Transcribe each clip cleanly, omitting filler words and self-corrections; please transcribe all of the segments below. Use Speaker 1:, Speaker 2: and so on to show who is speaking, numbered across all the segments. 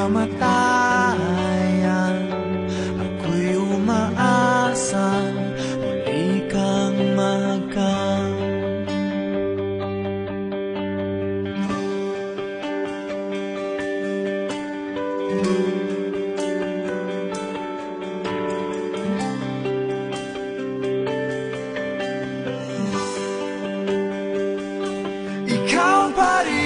Speaker 1: kamatayan. Ako'y umaasang muli kang mahagkan. Ikaw pa rin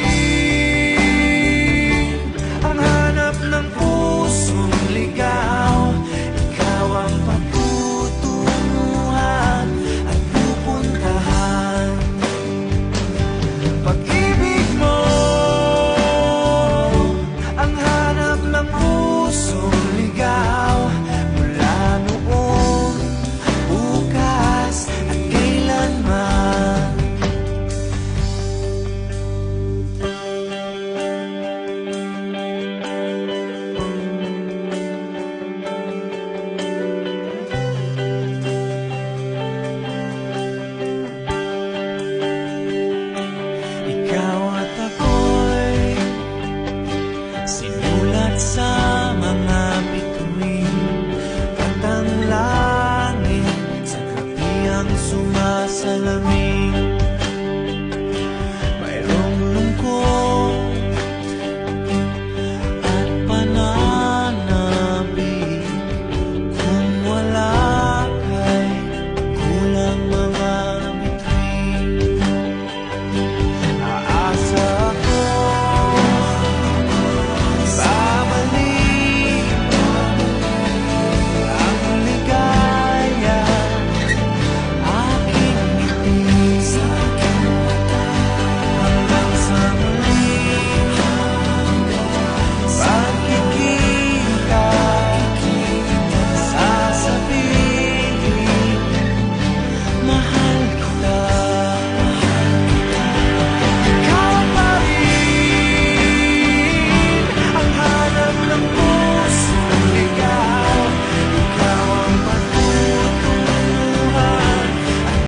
Speaker 1: ang hanap ng pusong ligaw. Ikaw ang patutunguhan at pupuntahan. Pag-ibig mo ang hanap ng pusong ligaw. Mula noon, bukas at kailanman. Ikaw at ako'y sinulat sa